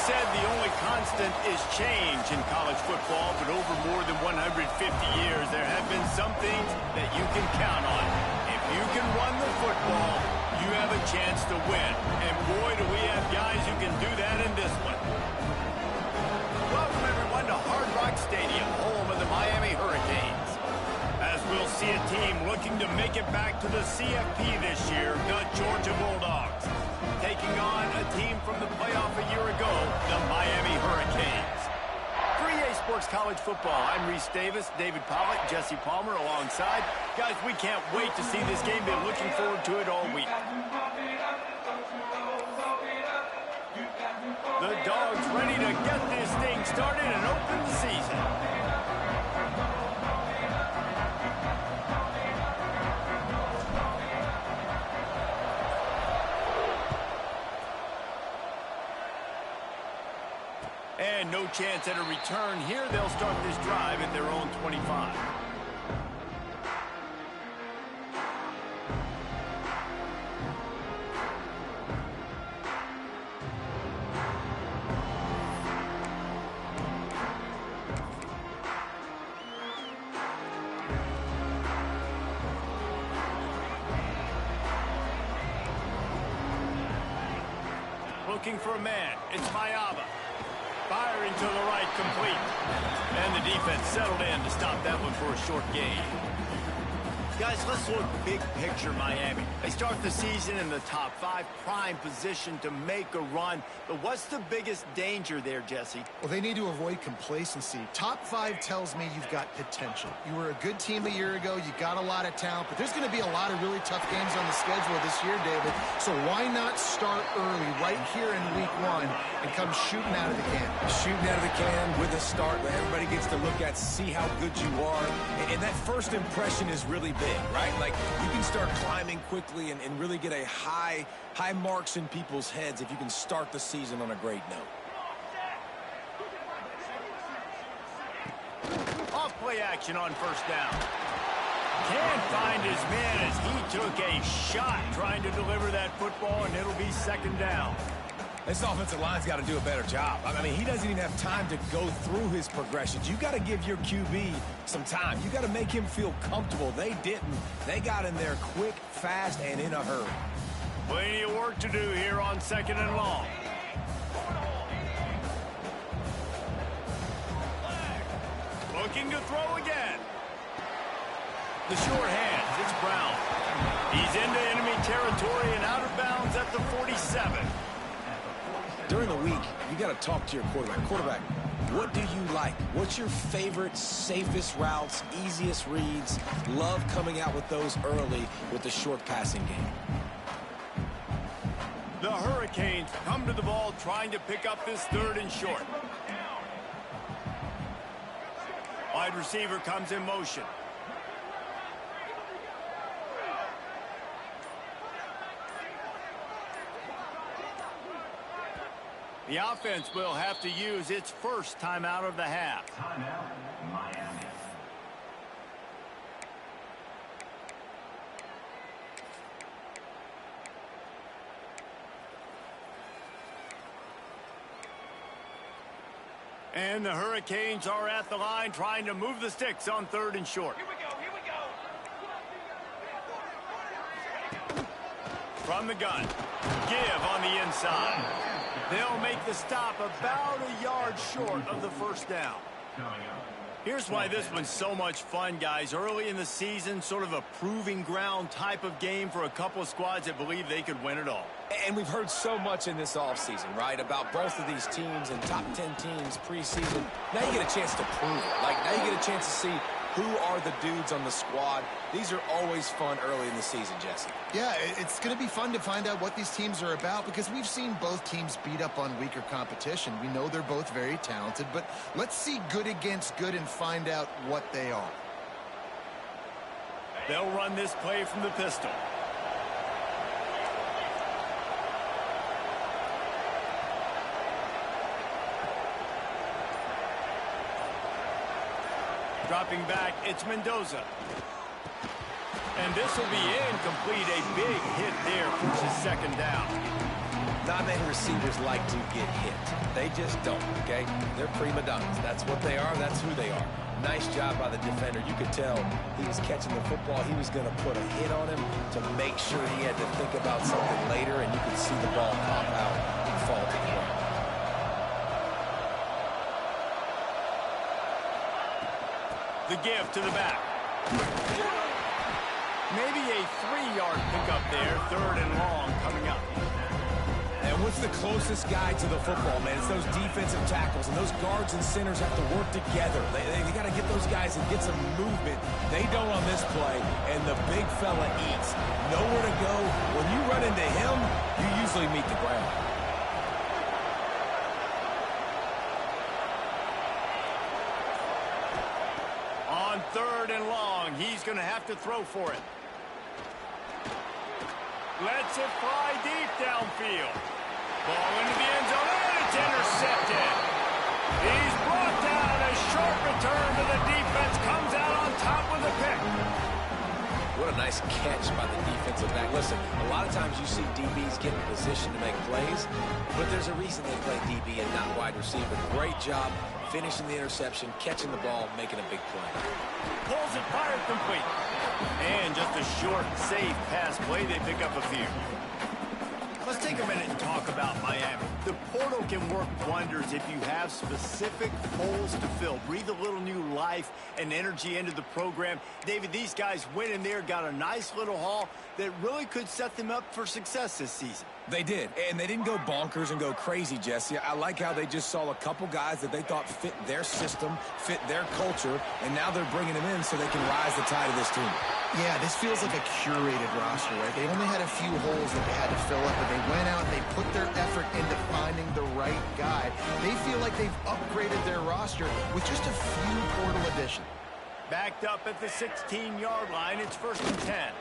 said the only constant is change in college football, but over more than 150 years, there have been some things that you can count on. If you can run the football, you have a chance to win. And boy, do we have guys who can do that in this one. Welcome, everyone, to Hard Rock Stadium, home of the Miami Hurricanes. As we'll see a team looking to make it back to the CFP this year, the Georgia Bulldogs, taking on a team from the playoff a year ago, the Miami Hurricanes. 3A Sports College Football. I'm Reese Davis, David Pollack, Jesse Palmer alongside. Guys, we can't wait to see this game. Been looking forward to it all week. The Dogs ready to get this thing started and open the season. And no chance at a return here. They'll start this drive at their own 25. Looking for a man. It's Mayaba. Firing to the right, complete. And the defense settled in to stop that one for a short gain. Guys, let's look big picture Miami. They start the season in the top 5, prime position to make a run. But what's the biggest danger there, Jesse? Well, they need to avoid complacency. Top 5 tells me you've got potential. You were a good team a year ago. You got a lot of talent. But there's going to be a lot of really tough games on the schedule this year, David. So why not start early right here in week 1 and come shooting out of the can? Shooting out of the can with a start that everybody gets to look at, see how good you are. And that first impression is really big. Right? Like, you can start climbing quickly and really get a high marks in people's heads if you can start the season on a great note. Off play action on first down. Can't find his man as he took a shot trying to deliver that football, and it'll be second down. This offensive line's got to do a better job. I mean, he doesn't even have time to go through his progressions. You got to give your QB some time. You got to make him feel comfortable. They didn't. They got in there quick, fast, and in a hurry. Plenty of work to do here on second and long. Looking to throw again. The short hands. It's Brown. He's into enemy territory and out of bounds at the 47. During the week, you got to talk to your quarterback. Quarterback, what do you like? What's your favorite, safest routes, easiest reads? Love coming out with those early with the short passing game. The Hurricanes come to the ball trying to pick up this third and short. Wide receiver comes in motion. The offense will have to use its first timeout of the half. Timeout, Miami. And the Hurricanes are at the line trying to move the sticks on third and short. Here we go, here we go. From the gun. Give on the inside. They'll make the stop about a yard short of the first down. Here's why this one's so much fun, guys. Early in the season, sort of a proving ground type of game for a couple of squads that believe they could win it all. And we've heard so much in this offseason, right, about both of these teams and top 10 teams preseason. Now you get a chance to prove it. Like, now you get a chance to see who are the dudes on the squad. These are always fun early in the season, Jesse. Yeah, it's going to be fun to find out what these teams are about because we've seen both teams beat up on weaker competition. We know they're both very talented, but let's see good against good and find out what they are. They'll run this play from the pistol. Dropping back, it's Mendoza. And this will be incomplete. A big hit there, forces second down. Designated receivers like to get hit. They just don't, okay? They're prima donnas. That's what they are. That's who they are. Nice job by the defender. You could tell he was catching the football. He was going to put a hit on him to make sure he had to think about something later, and you could see the ball pop out and fall to the ground. The give to the back. Maybe a 3-yard pickup there. 3rd and long coming up. And what's the closest guy to the football, man? It's those defensive tackles, and those guards and centers have to work together. They got to get those guys and get some movement. They don't on this play, and the big fella eats. Nowhere to go. When you run into him, you usually meet the ground. On 3rd and long, he's going to have to throw for it. Lets it fly deep downfield. Ball into the end zone, and it's intercepted. He's brought down. A short return to the defense. Comes out on top with a pick. What a nice catch by the defensive back. Listen, a lot of times you see DBs get in position to make plays, but there's a reason they play DB and not wide receiver. Great job finishing the interception, catching the ball, making a big play. Pulls it, fired complete. And just a short, safe pass play. They pick up a few. Let's take a minute and talk about Miami. The portal can work wonders if you have specific holes to fill. Breathe a little new life and energy into the program. David, these guys went in there, got a nice little haul that really could set them up for success this season. They did, and they didn't go bonkers and go crazy, Jesse. I like how they just saw a couple guys that they thought fit their system, fit their culture, and now they're bringing them in so they can rise the tide of this team. Yeah, this feels like a curated roster, right? They only had a few holes that they had to fill up, but they went out and they put their effort into finding the right guy. They feel like they've upgraded their roster with just a few portal additions. Backed up at the 16-yard line. It's 1st and 10.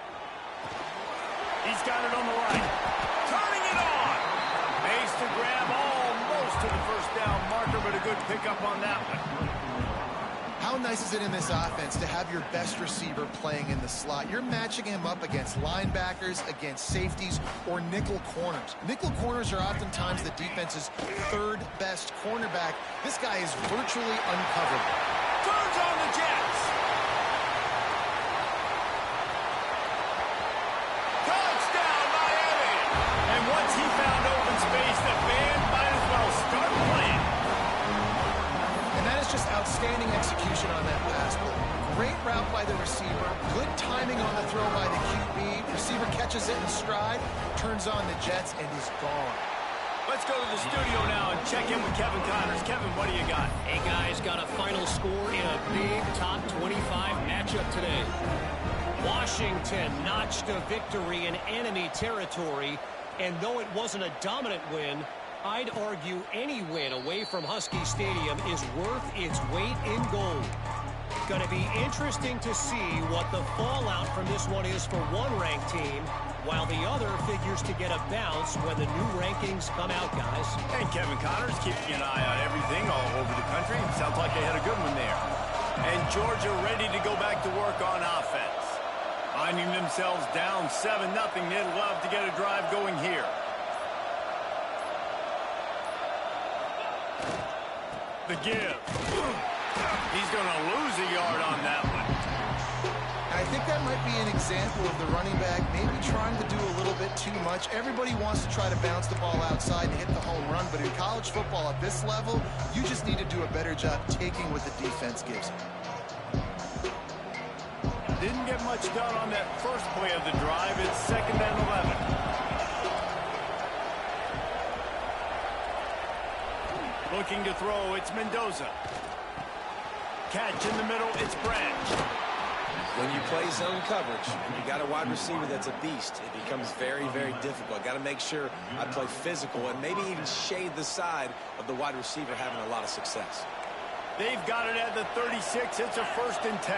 He's got it on the right. Turning it on. Makes the grab almost to the 1st down marker, but a good pickup on that one. How nice is it in this offense to have your best receiver playing in the slot? You're matching him up against linebackers, against safeties, or nickel corners. Nickel corners are oftentimes the defense's 3rd best cornerback. This guy is virtually uncoverable. Turns on the Jets. Touchdown, Miami. And once he found open space, the band might as well start playing. And that is just outstanding execution on that pass play. Great route by the receiver, good timing on the throw by the QB. Receiver catches it in stride, turns on the Jets, and is gone. Let's go to the studio now and check in with Kevin Connors. Kevin, what do you got? Hey, guys, got a final score in a big top 25 matchup today. Washington notched a victory in enemy territory, and though it wasn't a dominant win, I'd argue any win away from Husky Stadium is worth its weight in gold. Going to be interesting to see what the fallout from this one is for one ranked team, while the other figures to get a bounce when the new rankings come out, guys. And Kevin Connors keeping an eye on everything all over the country. Sounds like they had a good one there. And Georgia ready to go back to work on offense. Finding themselves down 7-0, they'd love to get a drive going here. The give. He's going to lose a yard on that one. I think that might be an example of the running back maybe trying to do a little bit too much. Everybody wants to try to bounce the ball outside and hit the home run, but in college football at this level, you just need to do a better job taking what the defense gives you. Didn't get much done on that first play of the drive. It's 2nd and 11. Looking to throw, it's Mendoza. Catch in the middle, it's Branch. When you play zone coverage and you got a wide receiver that's a beast, it becomes very, very difficult. Got to make sure I play physical and maybe even shade the side of the wide receiver having a lot of success. They've got it at the 36. It's a 1st and 10.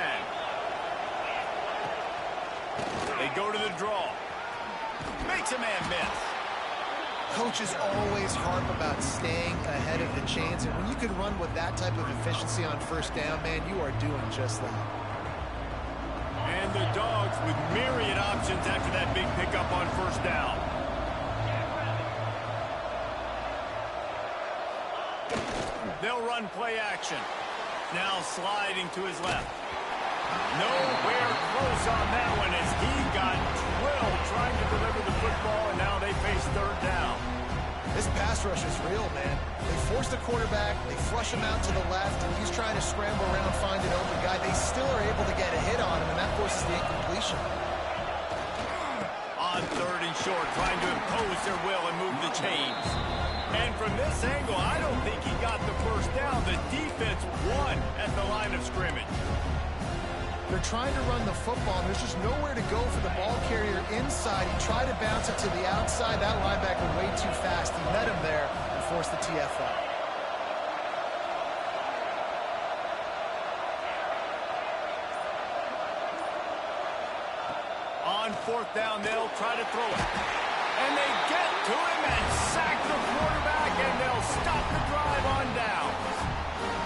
They go to the draw. Makes a man miss. Coaches always harp about staying ahead of the chains, and when you can run with that type of efficiency on 1st down, man, you are doing just that. And the Dogs with myriad options after that big pickup on 1st down. They'll run play action. Now sliding to his left. Nowhere close on that one as he got drilled trying to deliver the football, and now they face third down. This pass rush is real, man. They force the quarterback, they flush him out to the left, and he's trying to scramble around, find an open guy. They still are able to get a hit on him, and that forces the incompletion. On third and short, trying to impose their will and move the chains. And from this angle, I don't think he got the first down. The defense won at the line of scrimmage. They're trying to run the football, and there's just nowhere to go for the ball carrier inside. He tried to bounce it to the outside. That linebacker way too fast. He met him there and forced the TFL. On fourth down, they'll try to throw it. And they get to him and sack the quarterback, and they'll stop the drive on down.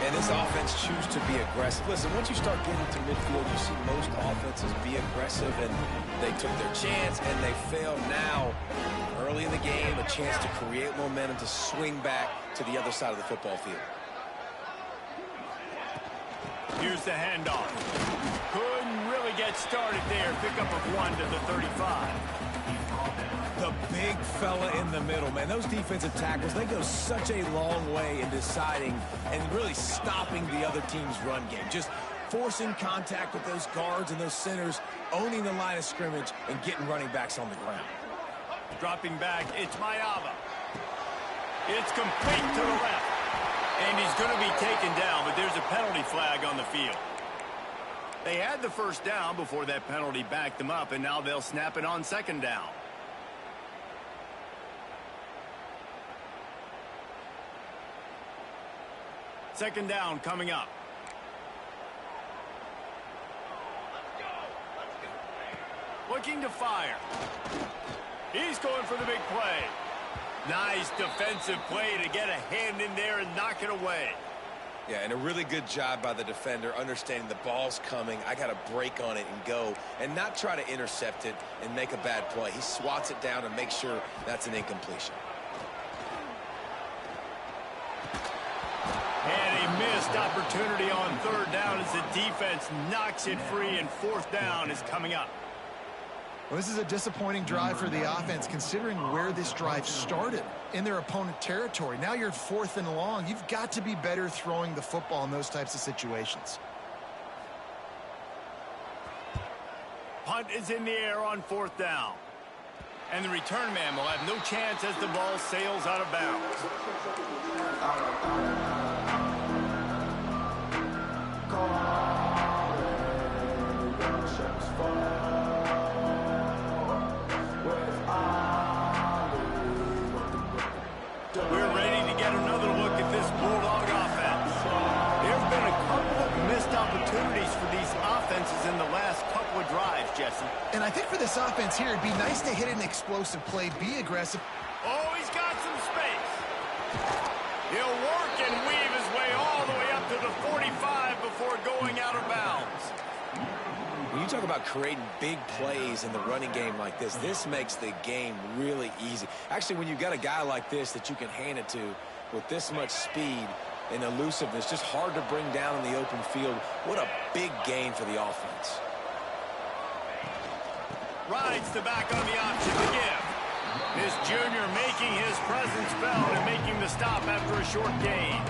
And this offense choose to be aggressive. Listen, once you start getting to midfield, you see most offenses be aggressive, and they took their chance, and they failed. Now, early in the game, a chance to create momentum to swing back to the other side of the football field. Here's the handoff. Couldn't really get started there. Pickup of 1 to the 35. The big fella in the middle, man. Those defensive tackles, they go such a long way in deciding and really stopping the other team's run game. Just forcing contact with those guards and those centers, owning the line of scrimmage, and getting running backs on the ground. Dropping back, it's Mayava. It's complete to the left. And he's going to be taken down, but there's a penalty flag on the field. They had the first down before that penalty backed them up, and now they'll snap it on second down. Second down coming up. Looking to fire. He's going for the big play. Nice defensive play to get a hand in there and knock it away. Yeah, and a really good job by the defender understanding the ball's coming. I got to break on it and go and not try to intercept it and make a bad play. He swats it down and makes sure that's an incompletion. And a missed opportunity on third down as the defense knocks it free, and fourth down is coming up. Well, this is a disappointing drive for the offense, considering where this drive started in their opponent territory. Now you're 4th and long. You've got to be better throwing the football in those types of situations. Punt is in the air on fourth down. And the return man will have no chance as the ball sails out of bounds. We're ready to get another look at this Bulldog offense. There have been a couple of missed opportunities for these offenses in the last couple of drives, Jesse. And I think for this offense here, it'd be nice to hit an explosive play, be aggressive. Oh, he's got some space. He'll work and weave his way all the way up to the 45 before going out of bounds. When you talk about creating big plays in the running game like this makes the game really easy. Actually, when you've got a guy like this that you can hand it to with this much speed and elusiveness, just hard to bring down in the open field. What a big gain for the offense. Rides the back on the option to give. This junior making his presence felt and making the stop after a short gain.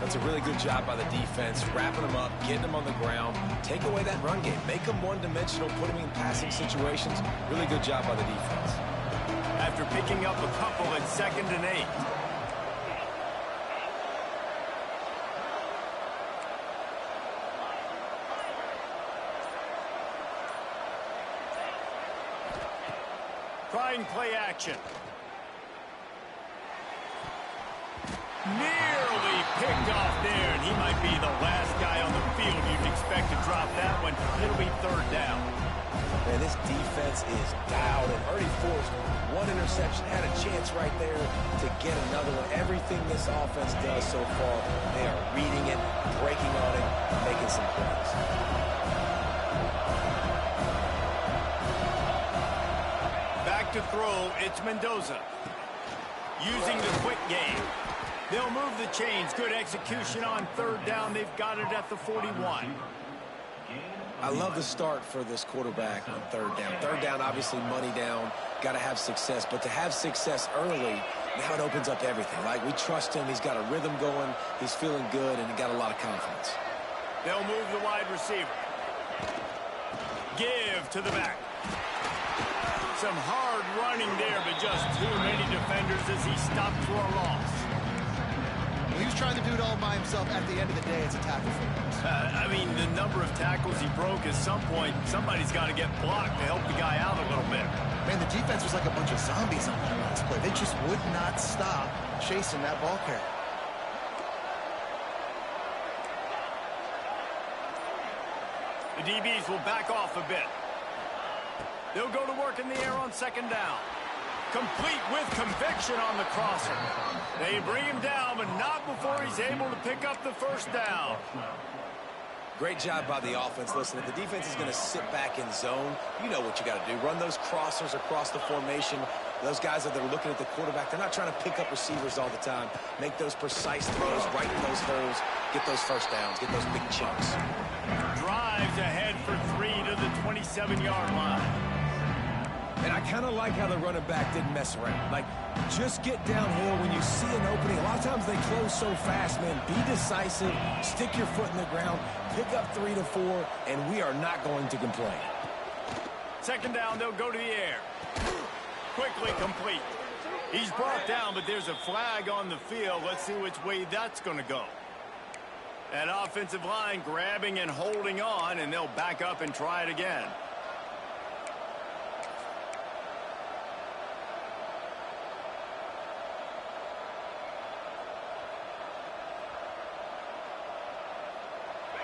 That's a really good job by the defense, wrapping them up, getting them on the ground, take away that run game, make them one-dimensional, put them in passing situations. Really good job by the defense. After picking up a couple at 2nd and 8. Trying play action. Nearly picked off there, and he might be the last guy on the field you'd expect to drop that one. It'll be third down. Man, this defense is dialed and already forced one interception, had a chance right there to get another one. Everything this offense does so far, they are reading it, breaking on it, making some plays. Back to throw, it's Mendoza. Using the quick game. They'll move the chains. Good execution on third down. They've got it at the 41. I love the start for this quarterback on third down. Third down, obviously money down, got to have success. But to have success early, now it opens up everything. Like, we trust him. He's got a rhythm going. He's feeling good, and he got a lot of confidence. They'll move the wide receiver. Give to the back. Some hard running there, but just too many defenders as he stopped for a loss. Well, he was trying to do it all by himself. At the end of the day, it's a tackle for him. I mean, the number of tackles he broke, at some point, somebody's got to get blocked to help the guy out a little bit. Man, the defense was like a bunch of zombies on that last play. They just would not stop chasing that ball carrier. The DBs will back off a bit. They'll go to work in the air on second down. Complete with conviction on the crosser. They bring him down, but not before he's able to pick up the first down. Great job by the offense. Listen, if the defense is going to sit back in zone, you know what you got to do. Run those crossers across the formation. Those guys that are looking at the quarterback, they're not trying to pick up receivers all the time. Make those precise throws right in those holes. Get those first downs. Get those big chunks. Drives ahead for 3 to the 27-yard line. And I kind of like how the running back didn't mess around. Like, just get downhill when you see an opening. A lot of times they close so fast, man. Be decisive. Stick your foot in the ground. Pick up 3 to 4, and we are not going to complain. Second down, they'll go to the air. Quickly complete. He's brought down, but there's a flag on the field. Let's see which way that's going to go. That offensive line grabbing and holding on, and they'll back up and try it again.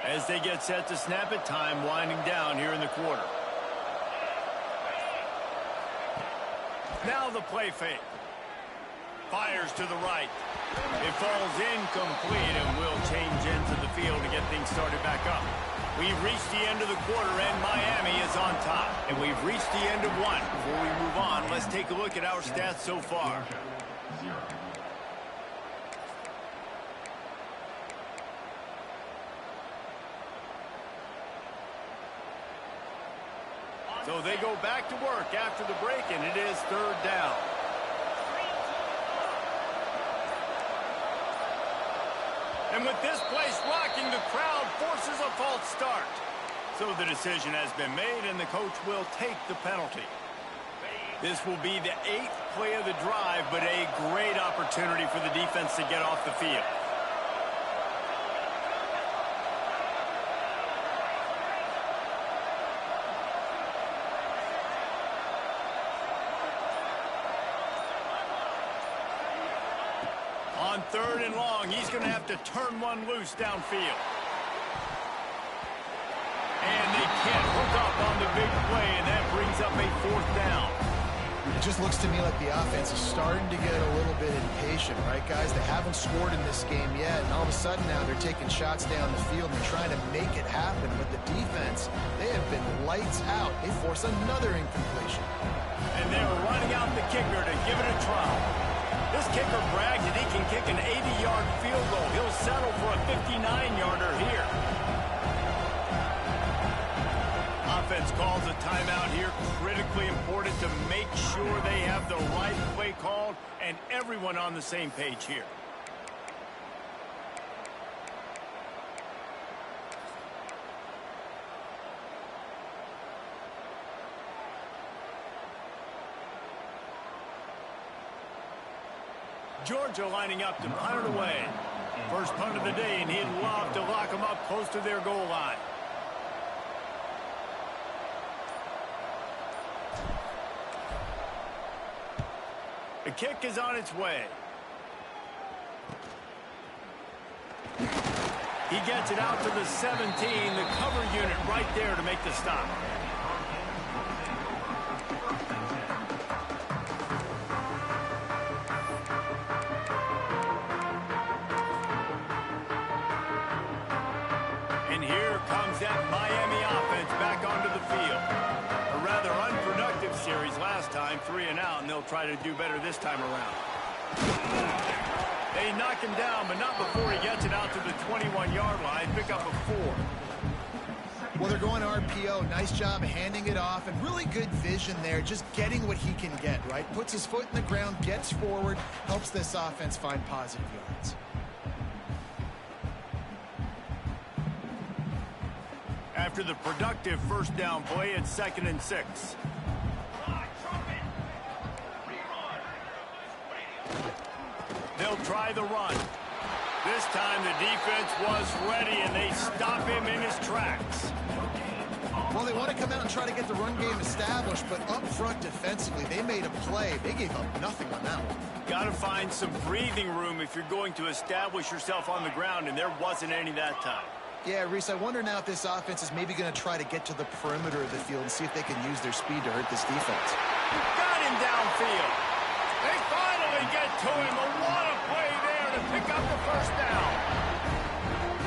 As they get set to snap it, time winding down here in the quarter. Now the play fake. Fires to the right. It falls incomplete and will change into the field to get things started back up. We've reached the end of the quarter and Miami is on top. And we've reached the end of one. Before we move on, let's take a look at our stats so far. So they go back to work after the break, and it is third down. And with this place rocking, the crowd forces a false start. So the decision has been made, and the coach will take the penalty. This will be the 8th play of the drive, but a great opportunity for the defense to get off the field. On third and long, he's going to have to turn one loose downfield. And they can't hook up on the big play, and that brings up a 4th down. It just looks to me like the offense is starting to get a little bit impatient, right, guys? They haven't scored in this game yet, and all of a sudden now they're taking shots down the field and they're trying to make it happen. But the defense, they have been lights out. They force another incompletion. And they're running out the kicker to give it a try. This kicker bragged that he can kick an 80-yard field goal. He'll settle for a 59-yarder here. Offense calls a timeout here. Critically important to make sure they have the right play called and everyone on the same page here. Georgia lining up to punt it away. First punt of the day, and he'd love to lock them up close to their goal line. The kick is on its way. He gets it out to the 17, the cover unit right there to make the stop. And here comes that Miami offense back onto the field. A rather unproductive series last time, 3 and out, and they'll try to do better this time around. They knock him down, but not before he gets it out to the 21-yard line. Pick up a 4. Well, they're going to RPO. Nice job handing it off, and really good vision there, just getting what he can get, right? Puts his foot in the ground, gets forward, helps this offense find positive yards. After the productive first down play, it's 2nd and 6. They'll try the run. This time the defense was ready, and they stop him in his tracks. Well, they want to come out and try to get the run game established, but up front defensively, they made a play. They gave up nothing on that one. Got to find some breathing room if you're going to establish yourself on the ground, and there wasn't any that time. Yeah, Reese, I wonder now if this offense is maybe going to try to get to the perimeter of the field and see if they can use their speed to hurt this defense. Got him downfield. They finally get to him. What a play there to pick up the first down.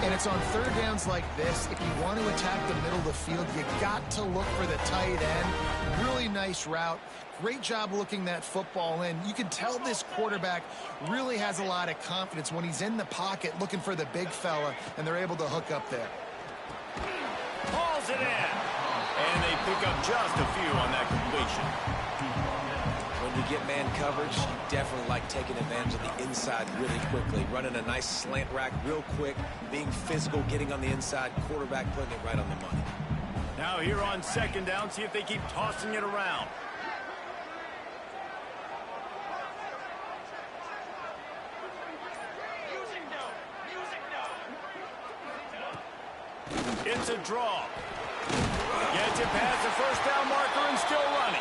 And it's on third downs like this. If you want to attack the middle of the field, you got to look for the tight end. Really nice route. Great job looking that football in. You can tell this quarterback really has a lot of confidence when he's in the pocket looking for the big fella, and they're able to hook up there. Hauls it in. And they pick up just a few on that completion. When you get man coverage, you definitely like taking advantage of the inside really quickly. Running a nice slant rack real quick, being physical, getting on the inside, quarterback putting it right on the money. Now here on 2nd down, see if they keep tossing it around. It's a draw. Gets it past the first down marker and still running.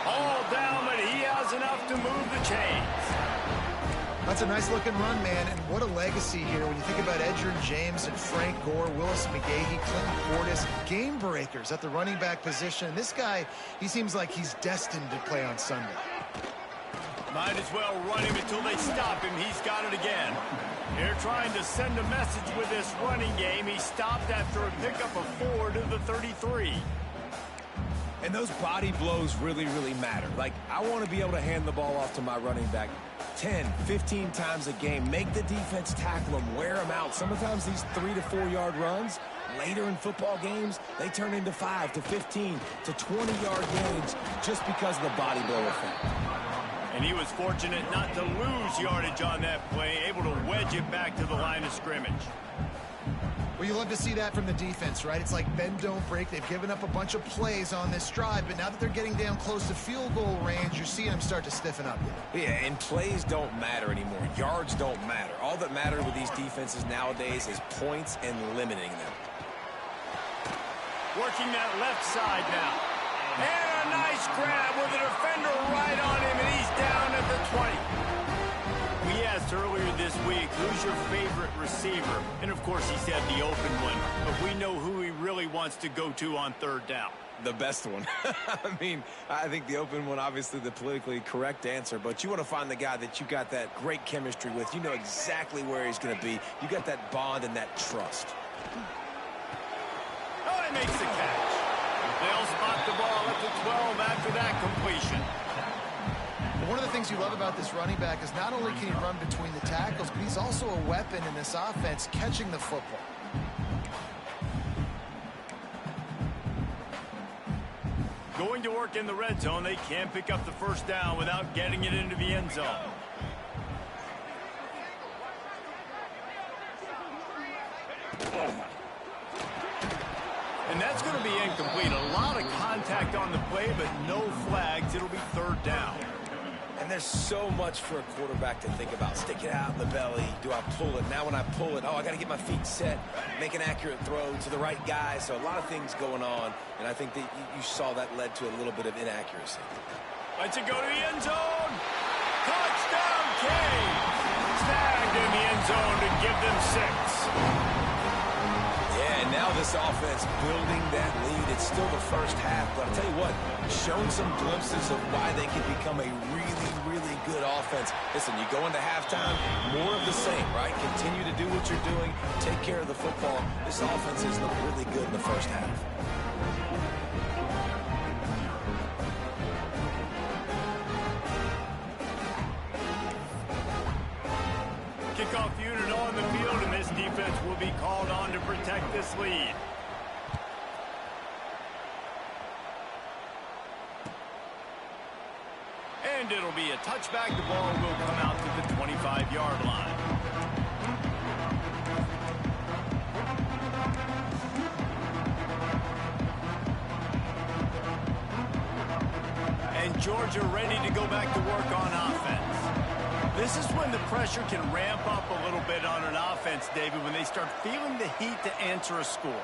All down, but he has enough to move the chains. That's a nice looking run, man, and what a legacy here when you think about Edgerrin James and Frank Gore, Willis McGahee, Clinton Portis, game breakers at the running back position. This guy, he seems like he's destined to play on Sunday. Might as well run him until they stop him. He's got it again. They're trying to send a message with this running game. He stopped after a pickup of 4 to the 33. And those body blows really, really matter. Like, I want to be able to hand the ball off to my running back 10, 15 times a game. Make the defense tackle them, wear them out. Sometimes these 3 to 4 yard runs, later in football games, they turn into 5 to 15 to 20 yard gains just because of the body blow effect. And he was fortunate not to lose yardage on that play, able to wedge it back to the line of scrimmage. Well, you love to see that from the defense, right? It's like bend, don't break. They've given up a bunch of plays on this drive, but now that they're getting down close to field goal range, you're seeing them start to stiffen up. Yeah, and plays don't matter anymore. Yards don't matter. All that matters with these defenses nowadays is points and limiting them. Working that left side now. And a nice grab with a defender right on him, and he's down at the 20. We asked earlier this week, who's your favorite receiver? And, of course, he said the open one. But we know who he really wants to go to on third down. The best one. I mean, I think the open one, obviously the politically correct answer, but you want to find the guy that you got that great chemistry with. You know exactly where he's going to be. You got that bond and that trust. Oh, he makes the catch. They'll spot the ball at the 12 after that completion. One of the things you love about this running back is not only can he run between the tackles, but he's also a weapon in this offense catching the football. Going to work in the red zone, they can't pick up the first down without getting it into the end zone. And that's going to be incomplete. A lot of contact on the play, but no flags. It'll be third down. And there's so much for a quarterback to think about. Stick it out in the belly. Do I pull it? Now when I pull it, oh, I got to get my feet set. Make an accurate throw to the right guy. So a lot of things going on. And I think that you saw that led to a little bit of inaccuracy. Let's it go to the end zone. Touchdown, Kane. Snagged in the end zone to give them 6. Yeah, and now this offense building that lead. It's still the first half, but I'll tell you what, showing some glimpses of why they can become a really, really good offense. Listen, you go into halftime, more of the same, right? Continue to do what you're doing, take care of the football. This offense has looked really good in the first half. kickoff unit on the field, and this defense will be called on to protect this lead. And it'll be a touchback. The ball will come out to the 25-yard line. And Georgia ready to go back to work on offense. This is when the pressure can ramp up a little bit on an offense, David, when they start feeling the heat to answer a score.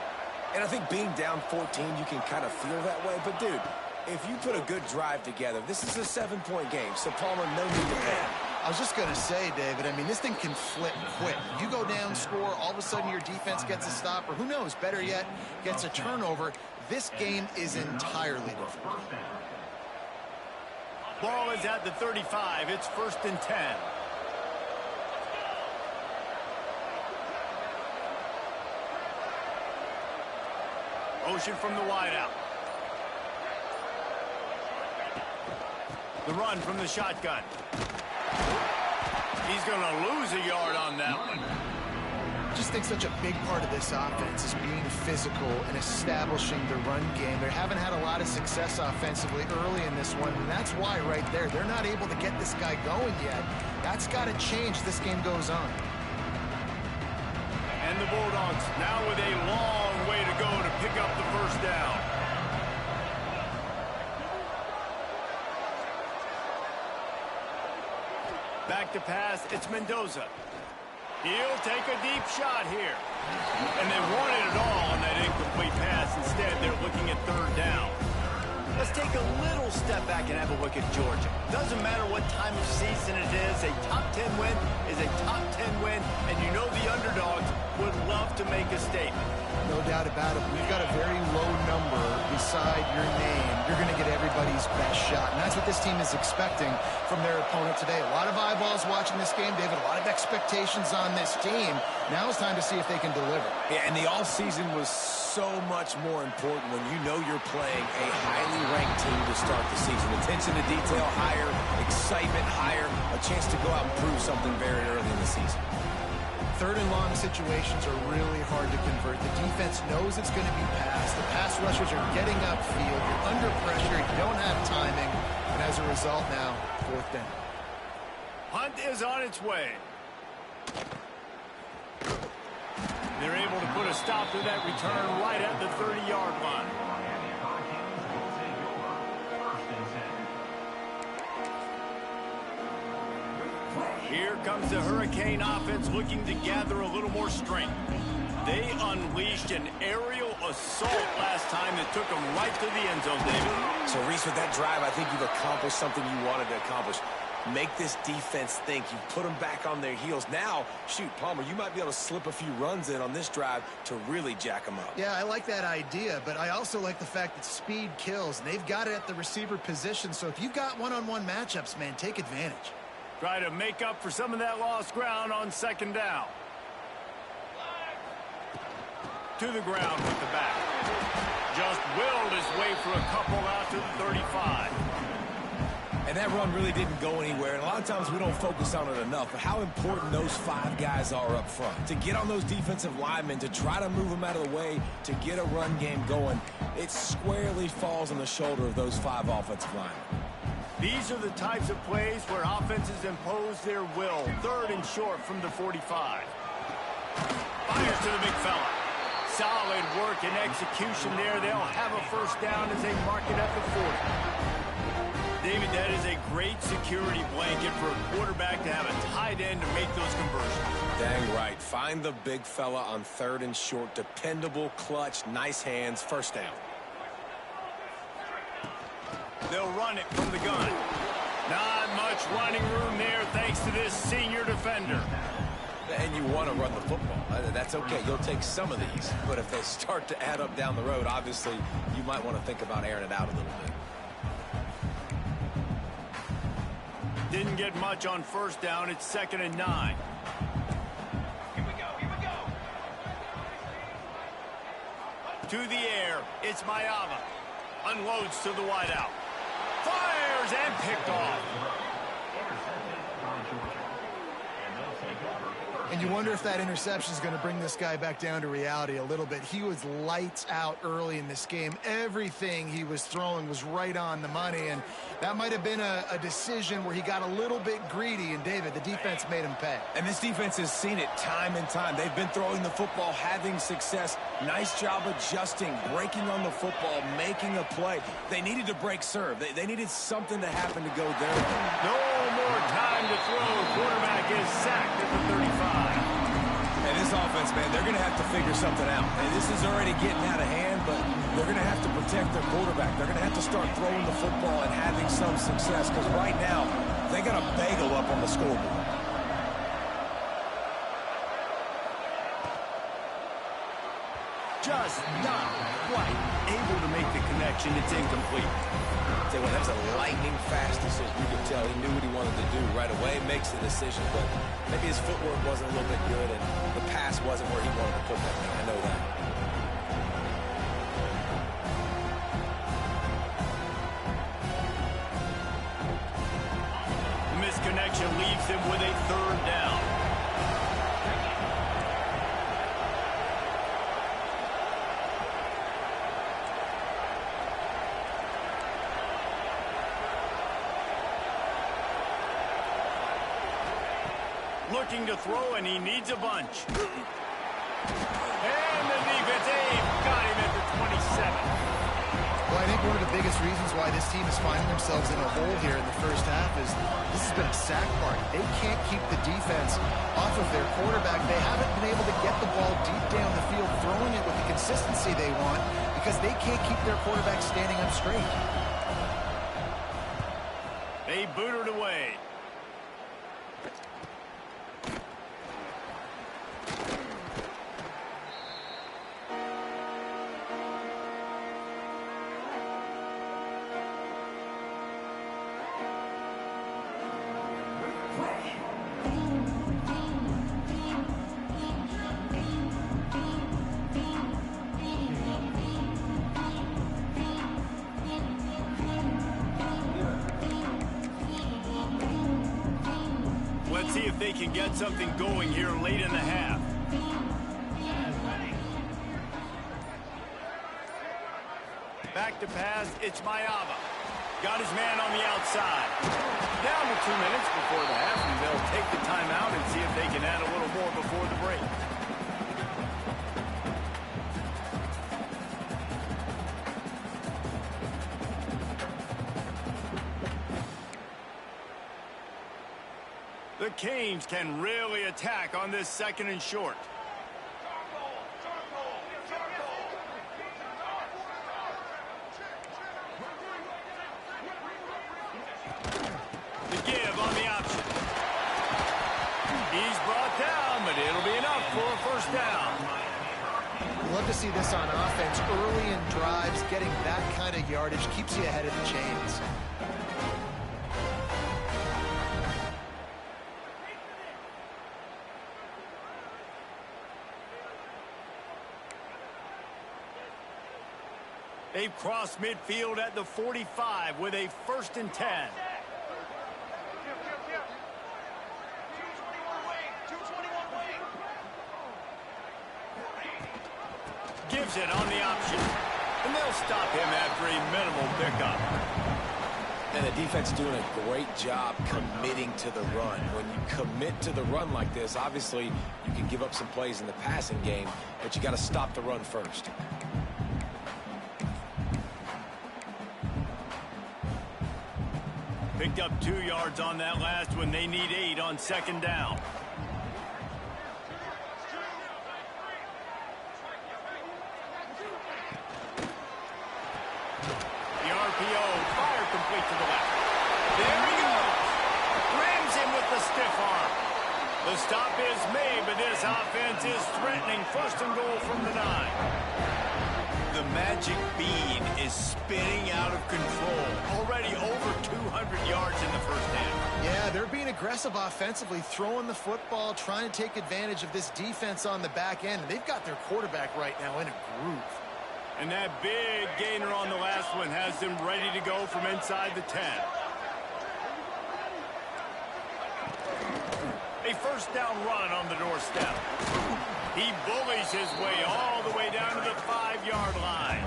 And I think being down 14, you can kind of feel that way. But, dude, if you put a good drive together, this is a 7-point game. So, Palmer, no need to panic. I was just going to say, David, I mean, this thing can flip quick. You go down, score, all of a sudden your defense gets a stop, or who knows, better yet, gets a turnover. This game is entirely different. Ball is at the 35. It's 1st and 10. Motion from the wideout. The run from the shotgun. He's going to lose a yard on that one. I just think such a big part of this offense is being physical and establishing the run game. They haven't had a lot of success offensively early in this one, and that's why right there, they're not able to get this guy going yet. That's got to change as this game goes on. And the Bulldogs now with a long way to go to pick up the first down. Back to pass, it's Mendoza. He'll take a deep shot here. And they wanted it all on that incomplete pass. Instead, they're looking at 3rd down. Let's take a little step back and have a look at Georgia. Doesn't matter what time of season it is, a top 10 win is a top 10 win, and you know the underdogs would love to make a statement. No doubt about it. We've got a very low number beside your name. You're going to get everybody's best shot, and that's what this team is expecting from their opponent today. A lot of eyeballs watching this game, David, a lot of expectations on this team. Now it's time to see if they can deliver. Yeah, and the all-season was so much more important when you know you're playing a highly ranked team to start the season. Attention to detail higher, excitement higher, a chance to go out and prove something very early in the season. 3rd and long situations are really hard to convert. The defense knows it's going to be passed. The pass rushers are getting upfield. You're under pressure. You don't have timing. And as a result now, 4th down. Hunt is on its way. They're able to put a stop to that return right at the 30-yard line. Here comes the Hurricane offense looking to gather a little more strength. They unleashed an aerial assault last time that took them right to the end zone, David. So, Reese, with that drive, I think you've accomplished something you wanted to accomplish. Make this defense think. You put them back on their heels. Now, shoot, Palmer, you might be able to slip a few runs in on this drive to really jack them up. Yeah, I like that idea, but I also like the fact that speed kills. They've got it at the receiver position, so if you've got one-on-one matchups, man, take advantage. Try to make up for some of that lost ground on 2nd down. To the ground with the back. Just willed his way for a couple out to the 35. And that run really didn't go anywhere. And a lot of times we don't focus on it enough. But how important those 5 guys are up front. To get on those defensive linemen, to try to move them out of the way, to get a run game going, it squarely falls on the shoulder of those 5 offensive linemen. These are the types of plays where offenses impose their will. 3rd and short from the 45. Fires to the big fella. Solid work and execution there. They'll have a first down as they mark it at the 40. David, that is a great security blanket for a quarterback to have a tight end to make those conversions. Dang right. Find the big fella on 3rd and short. Dependable, clutch, nice hands, first down. They'll run it from the gun. Not much running room there thanks to this senior defender. And you want to run the football. That's okay. You'll take some of these. But if they start to add up down the road, obviously, you might want to think about airing it out a little bit. Didn't get much on 1st down. It's 2nd and 9. Here we go. To the air. It's Mayava. Unloads to the wideout. Fires and picked off. Intercepted by Georgia. And they'll take over And you wonder if that interception is going to bring this guy back down to reality a little bit. He was lights out early in this game. Everything he was throwing was right on the money, and that might have been a decision where he got a little bit greedy, and David, the defense made him pay. And this defense has seen it time and time. They've been throwing the football, having success. Nice job adjusting, breaking on the football, making a play. They needed to break serve. They needed something to happen to go their way. No more time to throw. Quarterback is sacked at the 35. And this offense, man, they're going to have to figure something out. And this is already getting out of hand, but they're going to have to protect their quarterback. They're going to have to start throwing the football and having some success, because right now, they got a bagel up on the scoreboard. Just not quite able to make the connection. It's incomplete. Tell you what, that was a lightning-fast decision. You could tell he knew what he wanted to do right away, makes the decision, but maybe his footwork wasn't a little bit good, and the pass wasn't where he wanted to put that thing. I know that. The misconnection leaves them with a third down. Looking to throw, and he needs a bunch. And the defense got him at the 27. Well, I think one of the biggest reasons why this team is finding themselves in a hole here in the first half is this has been a sack party. They can't keep the defense off of their quarterback. They haven't been able to get the ball deep down the field, throwing it with the consistency they want, because they can't keep their quarterback standing up straight. They booted away. Let's see if they can get something going here late in the half. Back to pass, it's Mayava. Got his man on the outside. Down to 2 minutes before the half, and they'll take the timeout and see if they can add a little more before the break. The Canes can really attack on this 2nd and short. The give on the option. He's brought down, but it'll be enough for a first down. Love to see this on offense. Early in drives, getting that kind of yardage keeps you ahead of the chains. They've crossed midfield at the 45 with a 1st and 10. Gives it on the option. And they'll stop him after a minimal pickup. And the defense is doing a great job committing to the run. When you commit to the run like this, obviously you can give up some plays in the passing game, but you got to stop the run first. Picked up 2 yards on that last one. They need 8 on 2nd down. The RPO, fire complete to the left. There he goes. Rams him with the stiff arm. The stop is made, but this offense is threatening. 1st and goal from the 9. The magic bean is spinning out of control. Already over 200 yards in the first half. Yeah, they're being aggressive offensively, throwing the football, trying to take advantage of this defense on the back end. They've got their quarterback right now in a groove. And that big gainer on the last one has them ready to go from inside the 10. A A first down run on the doorstep. He bullies his way all the way down to the 5-yard line.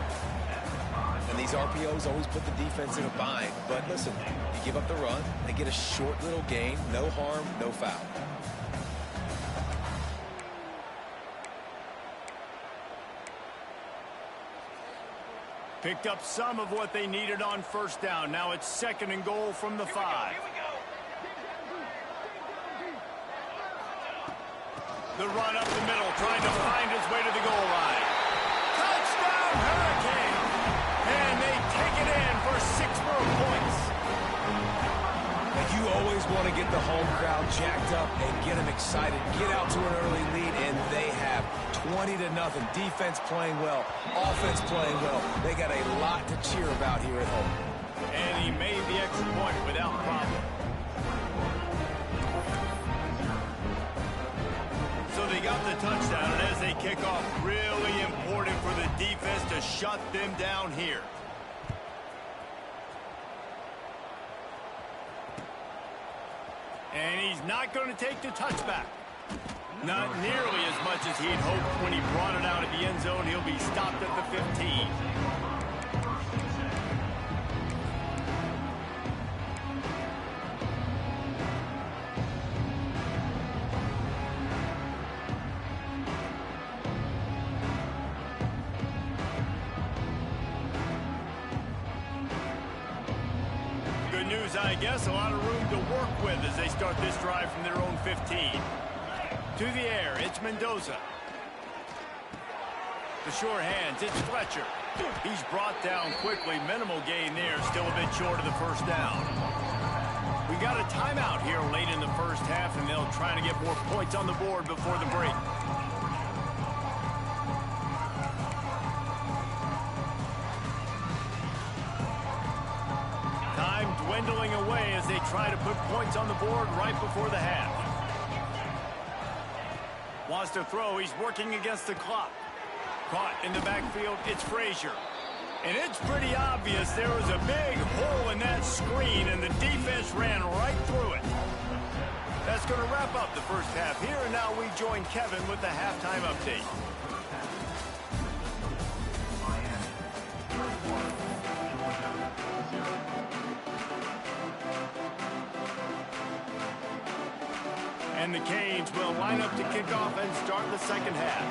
And these RPOs always put the defense in a bind. But listen, you give up the run, they get a short little gain, no harm, no foul. Picked up some of what they needed on first down. Now it's 2nd and goal from the 5. The run up the middle, trying to find his way to the goal line. Touchdown, Hurricane! And they take it in for 6 more points. And you always want to get the home crowd jacked up and get them excited. Get out to an early lead, and they have 20-0. Defense playing well, offense playing well. They got a lot to cheer about here at home. And he made the extra point without problem. So they got the touchdown, and as they kick off, really important for the defense to shut them down here. And he's not going to take the touchback. Not nearly as much as he'd hoped when he brought it out of the end zone. He'll be stopped at the 15. Good news, I guess. A lot of room to work with as they start this drive from their own 15. To the air, it's Mendoza. The short hands, it's Fletcher. He's brought down quickly. Minimal gain there, still a bit short of the first down. We got a timeout here late in the first half, and they'll try to get more points on the board before the break. Time dwindling away as they try to put points on the board right before the half. Wants to throw. He's working against the clock. Caught in the backfield. It's Frazier. And it's pretty obvious there was a big hole in that screen, and the defense ran right through it. That's going to wrap up the first half here, and now we join Kevin with the halftime update. And the Canes will line up to kick off and start the second half.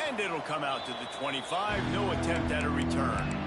And it'll come out to the 25. No attempt at a return.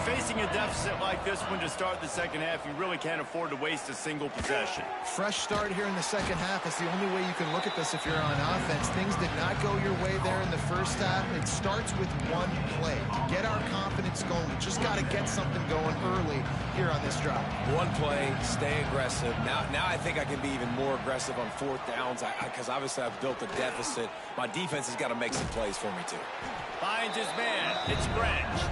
Facing a deficit like this one to start the second half, you really can't afford to waste a single possession. Fresh start here in the second half is the only way you can look at this if you're on offense. Things did not go your way there in the first half. It starts with one play. To get our confidence going, we just got to get something going early here on this drive. One play, stay aggressive. Now I think I can be even more aggressive on fourth downs because obviously I've built a deficit. My defense has got to make some plays for me too. Finds his man. It's Branch.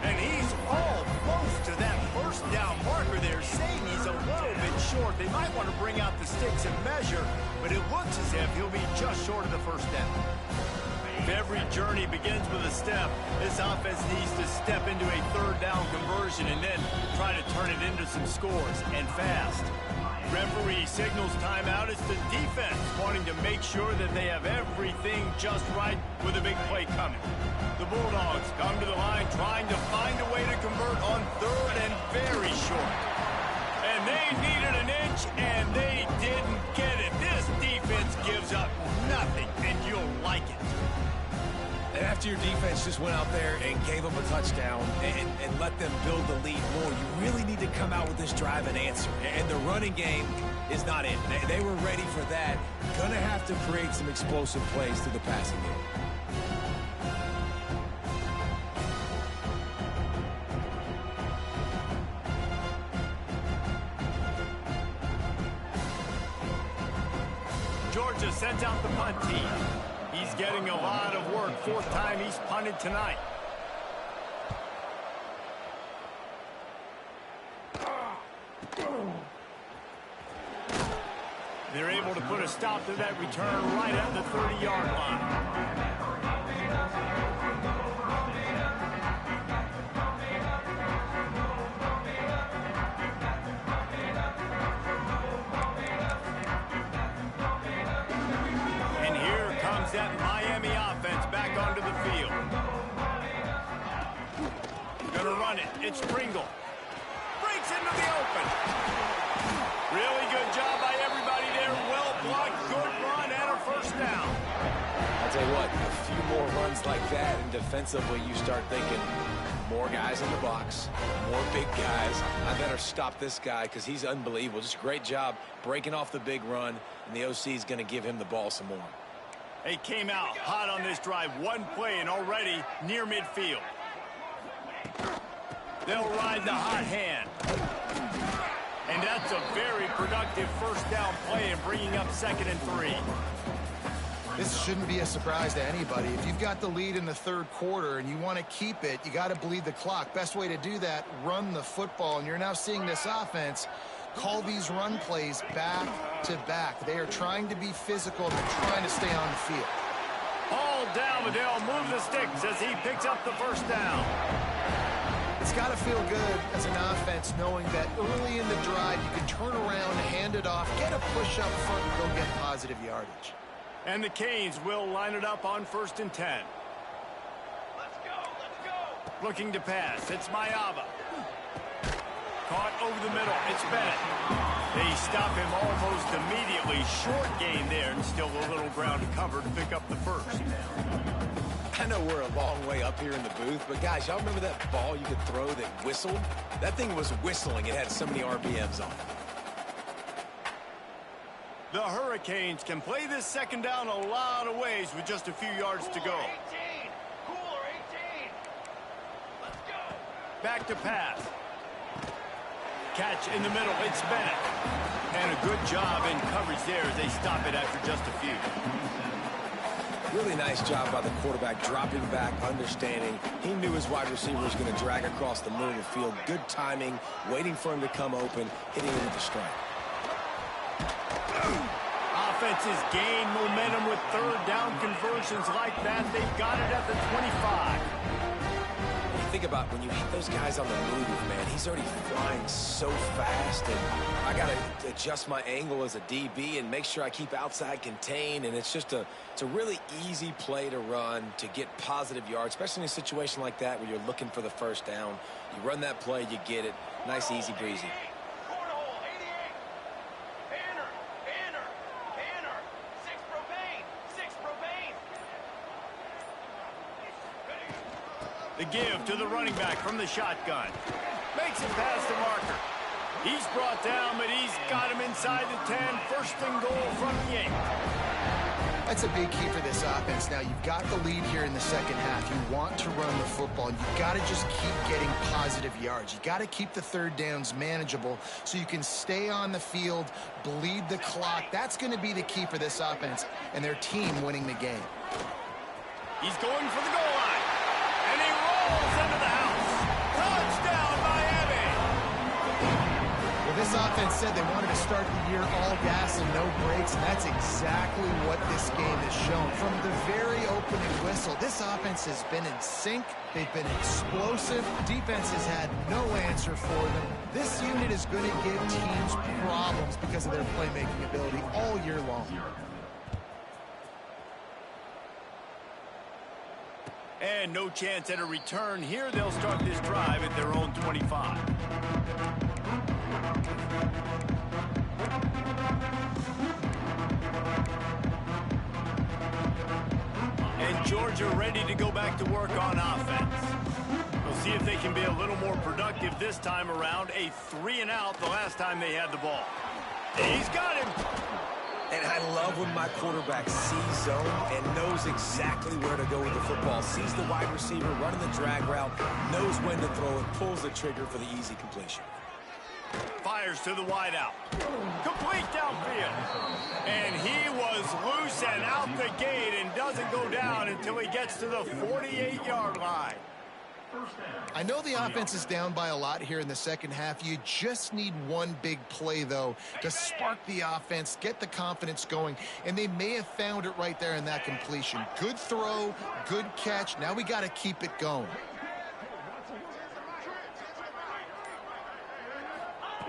And he's almost to that first down marker there, saying he's a little bit short. They might want to bring out the sticks and measure, but it looks as if he'll be just short of the first down. If every journey begins with a step, this offense needs to step into a third down conversion and then try to turn it into some scores, and fast. Referee signals timeout. It's the defense wanting to make sure that they have everything just right with a big play coming. The Bulldogs come to the line trying to find a way to convert on third and very short. And they needed an inch, and they didn't get it. This defense gives up nothing, and you'll like it. And after your defense just went out there and gave them a touchdown and let them build the lead more, you really need to come out with this drive and answer. And the running game is not it. They were ready for that. Gonna have to create some explosive plays through the passing game. the punt team. He's getting a lot of work. Fourth time he's punted tonight. They're able to put a stop to that return right at the 30-yard line. That Miami offense back onto the field. Gonna run it. It's Pringle. Breaks into the open. Really good job by everybody there. Well blocked. Good run and a first down. I'll tell you what, a few more runs like that, and defensively you start thinking more guys in the box, more big guys. I better stop this guy because he's unbelievable. Just a great job breaking off the big run, and the OC is going to give him the ball some more. They came out hot on this drive. One play and already near midfield. They'll ride the hot hand. And that's a very productive first down play and bringing up 2nd and 3. This shouldn't be a surprise to anybody. If you've got the lead in the third quarter and you want to keep it, you got to bleed the clock. Best way to do that, run the football. And you're now seeing this offense call these run plays back to back. They are trying to be physical and they're trying to stay on the field. All down, but they'll move the sticks as he picks up the first down. It's got to feel good as an offense knowing that early in the drive you can turn around, hand it off, get a push up front, and go get positive yardage. And the Canes will line it up on 1st and 10. Let's go. Looking to pass. It's Mayava. Caught over the middle. It's Bennett. They stop him almost immediately. Short gain there, and still a little ground to cover to pick up the first. I know we're a long way up here in the booth, but guys, y'all remember that ball you could throw that whistled? That thing was whistling. It had so many RPMs on it. The Hurricanes can play this second down a lot of ways with just a few yards to go. 18. Cooler 18. Let's go. Back to pass. Catch in the middle. It's Bennett. And a good job in coverage there as they stop it after just a few. Really nice job by the quarterback, dropping back, understanding. He knew his wide receiver was going to drag across the middle of the field. Good timing, waiting for him to come open, hitting him with the strike. Offenses gain momentum with third down conversions like that. They've got it at the 25. Think about when you hit those guys on the move, man, he's already flying so fast, and I got to adjust my angle as a DB and make sure I keep outside contained, and it's a really easy play to run to get positive yards, especially in a situation like that where you're looking for the first down. You run that play, you get it. Nice, easy breezy. Cornhole 88. Banner. 6 propane. The give to the running back from the shotgun. Makes it past the marker. He's brought down, but he's got him inside the 10. First and goal from the 8. That's a big key for this offense. Now, you've got the lead here in the second half. You want to run the football. You've got to just keep getting positive yards. You've got to keep the third downs manageable so you can stay on the field, bleed the clock. That's going to be the key for this offense and their team winning the game. He's going for the goal line. And he rolls into the house. Touchdown, Miami. Well, this offense said they wanted to start the year all gas and no brakes, and that's exactly what this game has shown. From the very opening whistle, this offense has been in sync. They've been explosive. Defense has had no answer for them. This unit is going to give teams problems because of their playmaking ability all year long. And no chance at a return here. They'll start this drive at their own 25. And Georgia ready to go back to work on offense. We'll see if they can be a little more productive this time around. A 3-and-out the last time they had the ball. He's got him. And I love when my quarterback sees zone and knows exactly where to go with the football. Sees the wide receiver running the drag route, knows when to throw it, pulls the trigger for the easy completion. Fire fires to the wideout. Complete downfield. And he was loose and out the gate and doesn't go down until he gets to the 48-yard line. I know the offense is down by a lot here in the second half. You just need one big play, though, to spark the offense, get the confidence going, and they may have found it right there in that completion. Good throw, good catch. Now we got to keep it going.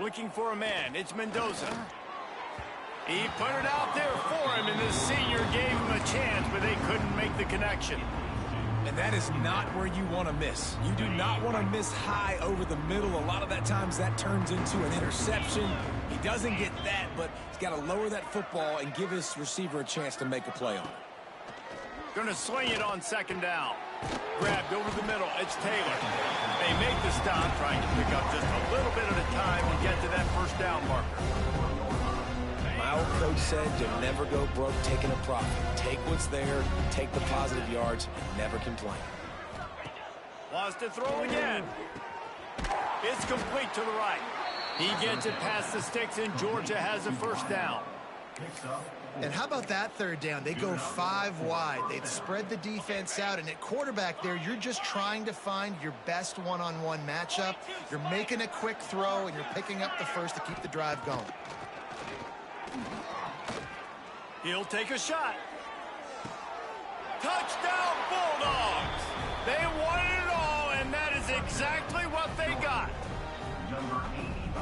Looking for a man. It's Mendoza. He put it out there for him, and the senior gave him a chance, but they couldn't make the connection. And that is not where you want to miss. You do not want to miss high over the middle. A lot of that times that turns into an interception. He doesn't get that, but he's got to lower that football and give his receiver a chance to make a play on it. Going to sling it on second down. Grabbed over the middle. It's Taylor. They make the stop, trying to pick up just a little bit at a time and get to that first down marker. My old coach said you'll never go broke taking a profit. Take what's there, take the positive yards, and never complain. Wants to throw again. It's complete to the right. He gets it past the sticks, and Georgia has a first down. And how about that third down? They go 5 wide. They've spread the defense out, and at quarterback there, you're just trying to find your best one-on-one matchup. You're making a quick throw, and you're picking up the first to keep the drive going. He'll take a shot. Touchdown, Bulldogs! They won it all, and that is exactly what they got.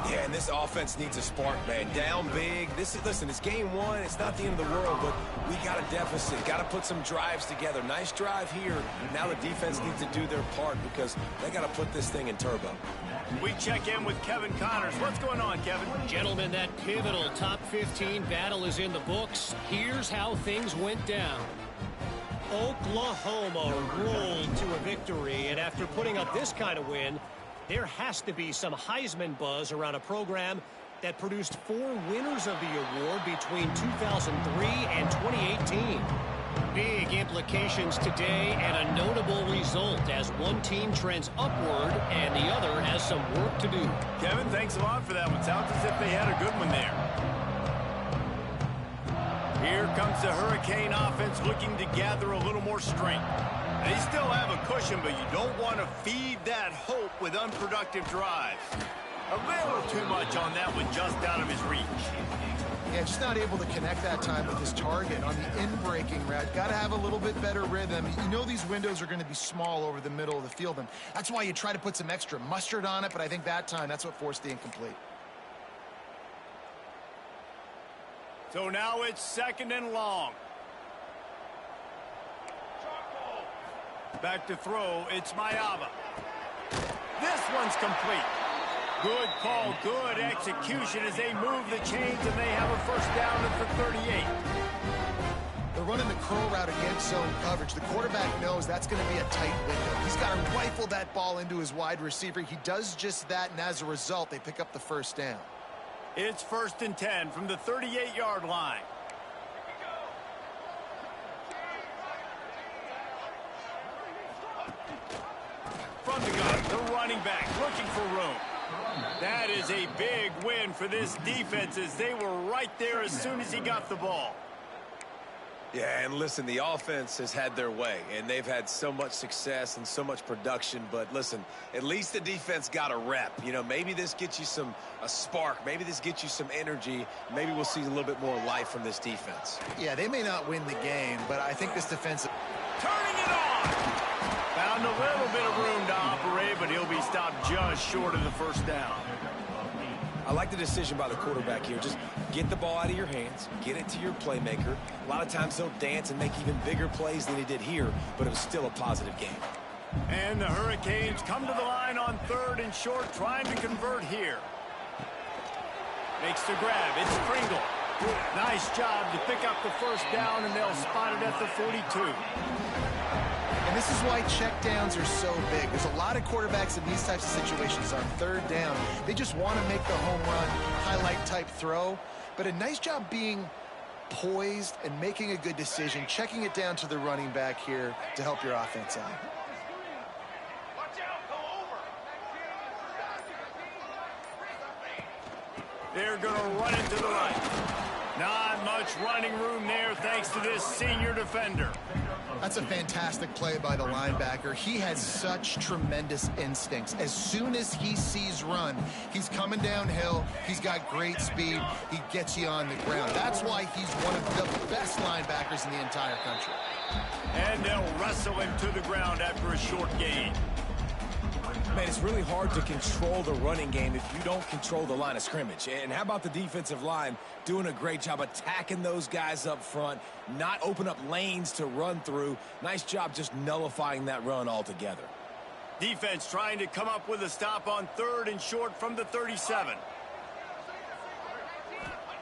Yeah, and this offense needs a spark, man. Down big. Listen, it's game one. It's not the end of the world, but we got a deficit. Got to put some drives together. Nice drive here. Now the defense needs to do their part because they got to put this thing in turbo. We check in with Kevin Connors. What's going on, Kevin? Gentlemen, that pivotal top 15 battle is in the books. Here's how things went down. Oklahoma rolled to a victory, and after putting up this kind of win, there has to be some Heisman buzz around a program that produced 4 winners of the award between 2003 and 2018. Big implications today and a notable result as one team trends upward and the other has some work to do. Kevin, thanks a lot for that one. Sounds as if they had a good one there. Here comes the Hurricane offense looking to gather a little more strength. They still have a cushion, but you don't want to feed that hope with unproductive drives. A little too much on that one, just out of his reach. Yeah, just not able to connect that time with his target on the in-breaking route. Got to have a little bit better rhythm. You know these windows are going to be small over the middle of the field, and that's why you try to put some extra mustard on it, but I think that time that's what forced the incomplete. So now it's second and long. Back to throw, it's Mayava. This one's complete. Good call, good execution as they move the chains and they have a first down at the 38. They're running the curl route against zone coverage. The quarterback knows that's going to be a tight window. He's got to rifle that ball into his wide receiver. He does just that, and as a result, they pick up the first down. It's first and 10 from the 38-yard line. From the gun, the running back looking for room. That is a big win for this defense as they were right there as soon as he got the ball. Yeah, and listen, the offense has had their way, and they've had so much success and so much production. But listen, at least the defense got a rep. You know, maybe this gets you a spark. Maybe this gets you some energy. Maybe we'll see a little bit more life from this defense. Yeah, they may not win the game, but I think this defensive... Turning it on! Found a little bit of room to operate, but he'll be stopped just short of the first down. I like the decision by the quarterback here. Just get the ball out of your hands, get it to your playmaker. A lot of times he'll dance and make even bigger plays than he did here, but it was still a positive game. And the Hurricanes come to the line on third and short, trying to convert here. Makes the grab. It's Pringle. Nice job to pick up the first down, and they'll spot it at the 42. And this is why checkdowns are so big. There's a lot of quarterbacks in these types of situations on third down. They just want to make the home run, highlight type throw. But a nice job being poised and making a good decision, checking it down to the running back here to help your offense out. Watch out, go over. They're going to run it to the right. Not much running room there thanks to this senior defender. That's a fantastic play by the linebacker. He has such tremendous instincts. As soon as he sees run, he's coming downhill. He's got great speed. He gets you on the ground. That's why he's one of the best linebackers in the entire country. And they'll wrestle him to the ground after a short gain. Man, it's really hard to control the running game if you don't control the line of scrimmage. And how about the defensive line doing a great job attacking those guys up front, not open up lanes to run through. Nice job just nullifying that run altogether. Defense trying to come up with a stop on 3rd and short from the 37.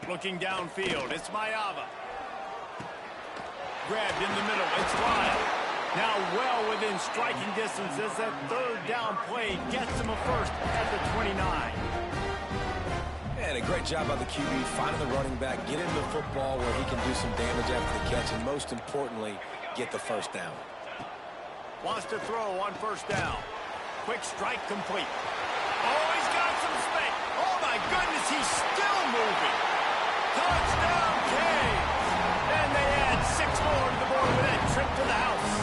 Looking downfield, it's Mayava. Grabbed in the middle, it's Lyle. Now well within striking distance as that 3rd down play gets him a first at the 29. And a great job by the QB finding the running back, get him the football where he can do some damage after the catch, and most importantly, get the first down. Wants to throw on 1st down. Quick strike complete. Oh, he's got some space. Oh, my goodness, he's still moving. Touchdown, Canes. And they add 6 more to the board with that trip to the house.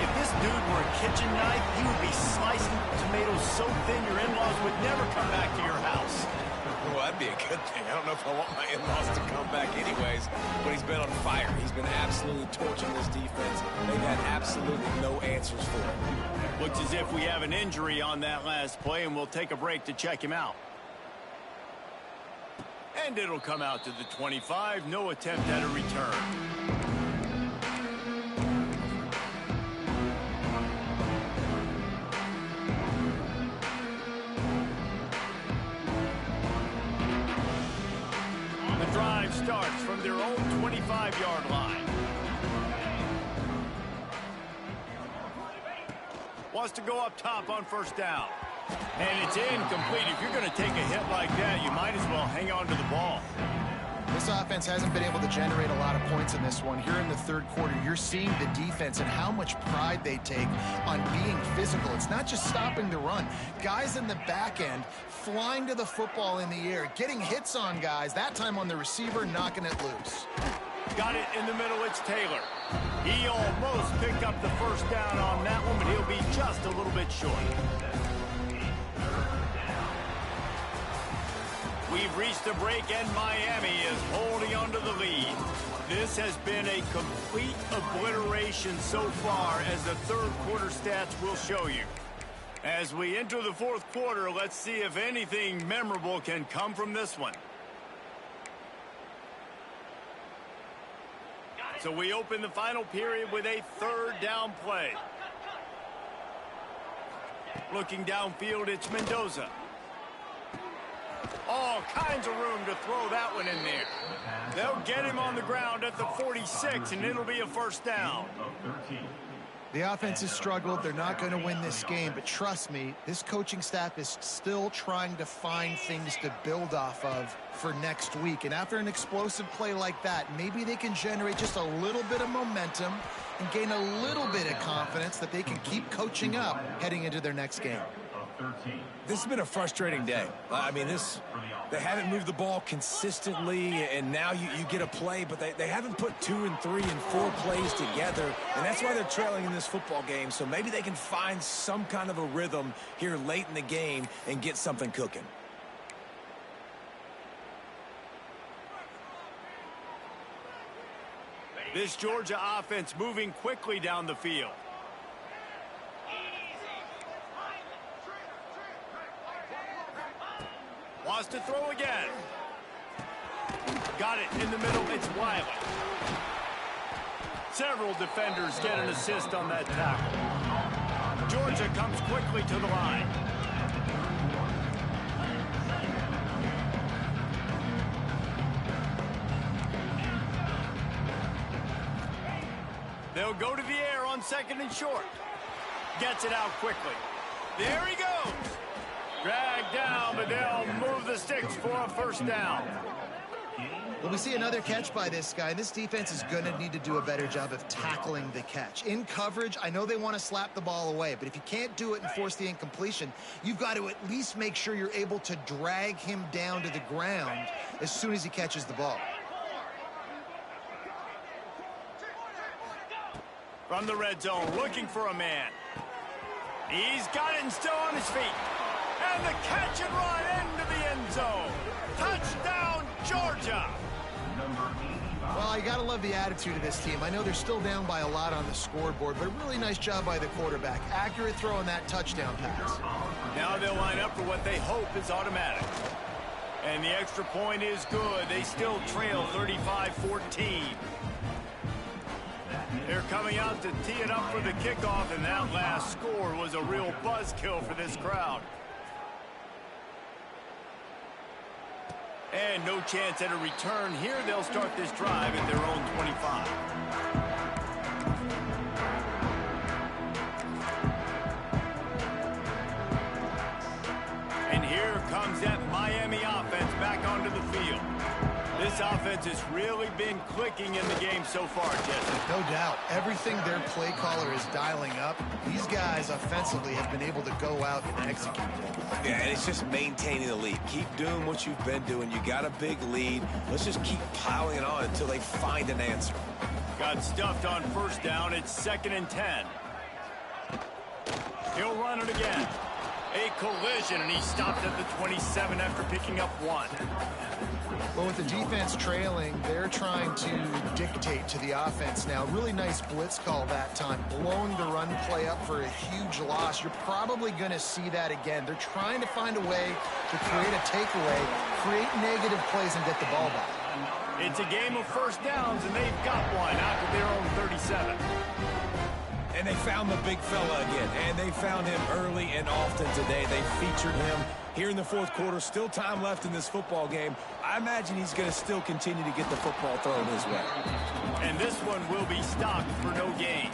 If this dude were a kitchen knife, he would be slicing tomatoes so thin your in-laws would never come back to your house. Well, that'd be a good thing. I don't know if I want my in-laws to come back anyways, but he's been on fire. He's been absolutely torching this defense. They've had absolutely no answers for him. Looks as if we have an injury on that last play, and we'll take a break to check him out. And it'll come out to the 25. No attempt at a return. The drive starts from their own 25-yard line. Wants to go up top on 1st down. And it's incomplete. If you're going to take a hit like that, you might as well hang on to the ball. This offense hasn't been able to generate a lot of points in this one. Here in the 3rd quarter, you're seeing the defense and how much pride they take on being physical. It's not just stopping the run. Guys in the back end flying to the football in the air, getting hits on guys, that time on the receiver, knocking it loose. Got it in the middle, it's Taylor. He almost picked up the 1st down on that one, but he'll be just a little bit short. We've reached a break, and Miami is holding on to the lead. This has been a complete obliteration so far, as the 3rd quarter stats will show you. As we enter the 4th quarter, let's see if anything memorable can come from this one. So we open the final period with a 3rd down play. Looking downfield, it's Mendoza. All kinds of room to throw that one in there. They'll get him on the ground at the 46, and it'll be a 1st down. The offense has struggled. They're not going to win this game, but trust me, this coaching staff is still trying to find things to build off of for next week. And after an explosive play like that, maybe they can generate just a little bit of momentum and gain a little bit of confidence that they can keep coaching up heading into their next game. This has been a frustrating day. I mean, they haven't moved the ball consistently, and now you get a play, but they haven't put 2 and 3 and 4 plays together, and that's why they're trailing in this football game. So maybe they can find some kind of a rhythm here late in the game and get something cooking. This Georgia offense moving quickly down the field. Wants to throw again. Got it in the middle. It's Wiley. Several defenders get an assist on that tackle. Georgia comes quickly to the line. They'll go to the air on 2nd and short. Gets it out quickly. There he goes. Dragged down, but they'll move the sticks for a 1st down. Well, we see another catch by this guy. This defense is going to need to do a better job of tackling the catch. In coverage, I know they want to slap the ball away, but if you can't do it and force the incompletion, you've got to at least make sure you're able to drag him down to the ground as soon as he catches the ball. From the red zone, looking for a man. He's got it and still on his feet. And the catch and run into the end zone. Touchdown, Georgia. Well, you got to love the attitude of this team. I know they're still down by a lot on the scoreboard, but a really nice job by the quarterback. Accurate throw on that touchdown pass. Now they'll line up for what they hope is automatic. And the extra point is good. They still trail 35-14. They're coming out to tee it up for the kickoff, and that last score was a real buzzkill for this crowd. And no chance at a return here. They'll start this drive at their own 25. And here comes that Miami offense back onto the field. This offense has really been clicking in the game so far, Jesse. No doubt. Everything their play caller is dialing up, these guys offensively have been able to go out and execute it. Yeah, and it's just maintaining the lead. Keep doing what you've been doing. You got a big lead. Let's just keep piling it on until they find an answer. Got stuffed on first down. It's 2nd and 10. He'll run it again. A collision, and he stopped at the 27 after picking up 1. Well, with the defense trailing, they're trying to dictate to the offense now. Really nice blitz call that time, blowing the run play up for a huge loss. You're probably going to see that again. They're trying to find a way to create a takeaway, create negative plays, and get the ball back. It's a game of first downs, and they've got one out to their own 37. And they found the big fella again, and they found him early and often today. They featured him here in the fourth quarter. Still time left in this football game. I imagine he's going to still continue to get the football thrown his way. And this one will be stopped for no gain.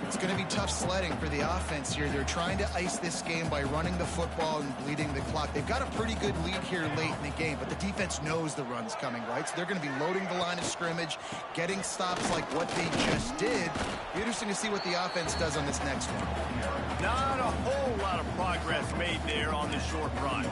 It's going to be tough sledding for the offense here. They're trying to ice this game by running the football and bleeding the clock. They've got a pretty good lead here late in the game, but the defense knows the run's coming, right? So they're going to be loading the line of scrimmage, getting stops like what they just did. Be interesting to see what the offense does on this next one. Not a whole lot of progress made there on the short run.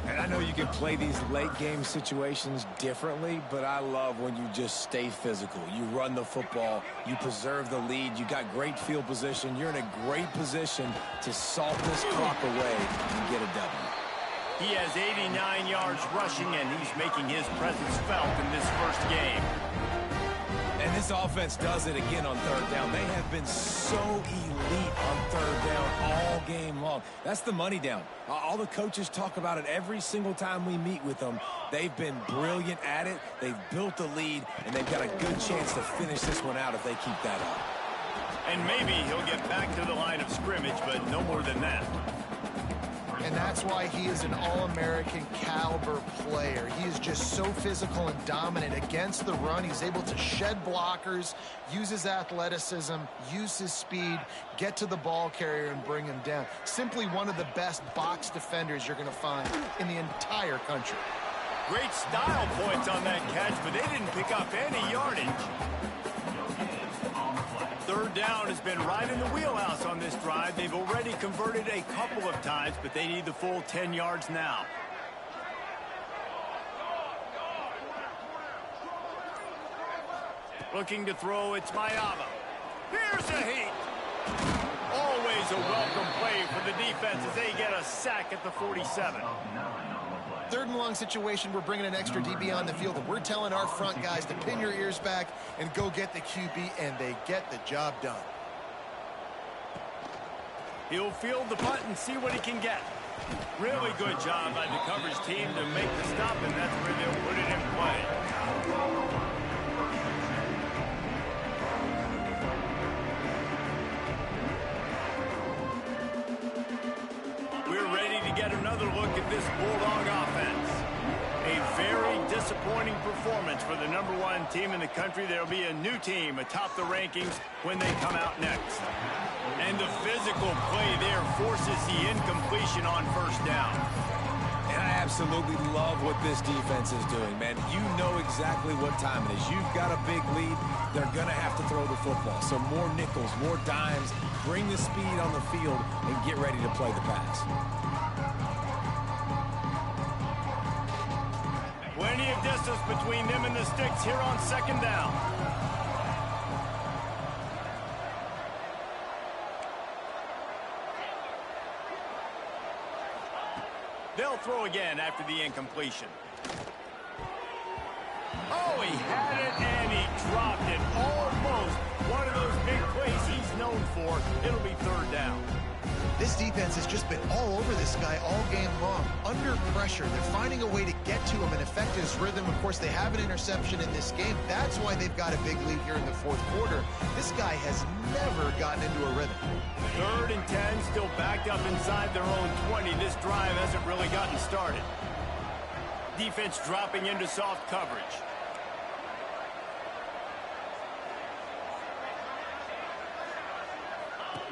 And I know you can play these late game situations differently, but I love when you just stay physical. You run the football, you preserve the lead, you got great field position, you're in a great position to salt this clock away and get a W. He has 89 yards rushing, and he's making his presence felt in this first game. And this offense does it again on third down. They have been so elite on third down all game long. That's the money down. All the coaches talk about it every single time we meet with them. They've been brilliant at it. They've built the lead, and they've got a good chance to finish this one out if they keep that up. And maybe he'll get back to the line of scrimmage, but no more than that. And that's why he is an All-American caliber player. He is just so physical and dominant against the run. He's able to shed blockers, use his athleticism, use his speed, get to the ball carrier and bring him down. Simply one of the best box defenders you're going to find in the entire country. Great style points on that catch, but they didn't pick up any yardage. Third down has been right in the wheelhouse on this drive. They've already converted a couple of times, but they need the full 10 yards now. Looking to throw, it's Mayava. Here's a heat. Always a welcome play for the defense as they get a sack at the 47. Third and long situation, we're bringing an extra DB on the field, and we're telling our front guys to pin your ears back and go get the QB, and they get the job done. He'll field the punt and see what he can get. Really good job by the coverage team to make the stop, and that's where they'll put it in play. We're ready to get another look at this Bulldog offense. A very disappointing performance for the #1 team in the country. There'll be a new team atop the rankings when they come out next. And the physical play there forces the incompletion on first down. And I absolutely love what this defense is doing, man. You know exactly what time it is. You've got a big lead. They're going to have to throw the football. So more nickels, more dimes, bring the speed on the field, and get ready to play the pass. Plenty of distance between them and the sticks here on second down. They'll throw again after the incompletion. Oh, he had it and he dropped it. Almost one of those big plays he's known for. It'll be third down. This defense has just been all over this guy all game long. Under pressure, they're finding a way to get to him and affect his rhythm. Of course, they have an interception in this game. That's why they've got a big lead here in the fourth quarter. This guy has never gotten into a rhythm. 3rd and 10, still backed up inside their own 20. This drive hasn't really gotten started. Defense dropping into soft coverage.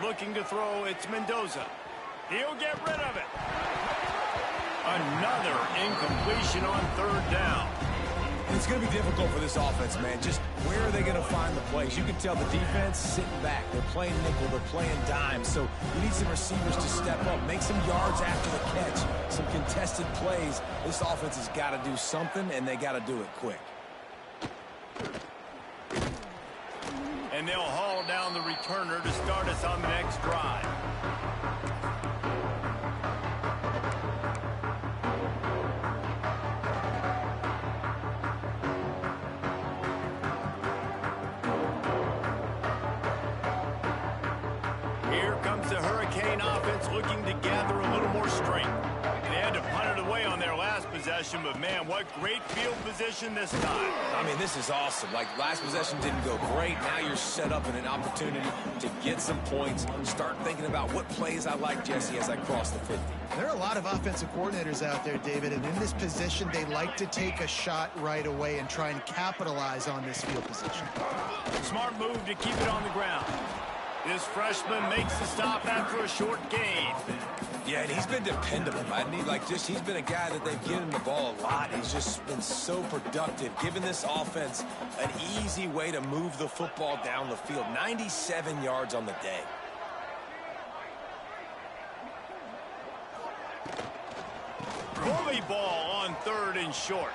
Looking to throw, it's Mendoza. He'll get rid of it. Another incompletion on 3rd down. It's going to be difficult for this offense, man. Just where are they going to find the plays? You can tell the defense sitting back. They're playing nickel. They're playing dime. So you need some receivers to step up, make some yards after the catch, some contested plays. This offense has got to do something, and they got to do it quick. And they'll haul down the returner to start us on the next drive. Here comes the Hurricane offense looking to gather a little more strength. They had to punt it away on their last possession, but man, what great field position this time. I mean, this is awesome. Like, last possession didn't go great. Now you're set up in an opportunity to get some points. Start thinking about what plays I like, Jesse, as I cross the 50. There are a lot of offensive coordinators out there, David, and in this position, they like to take a shot right away and try and capitalize on this field position. Smart move to keep it on the ground. This freshman makes the stop after a short gain. Yeah, and he's been dependable. He's been a guy that they've given the ball a lot. He's just been so productive, giving this offense an easy way to move the football down the field. 97 yards on the day. Bully ball on 3rd and short.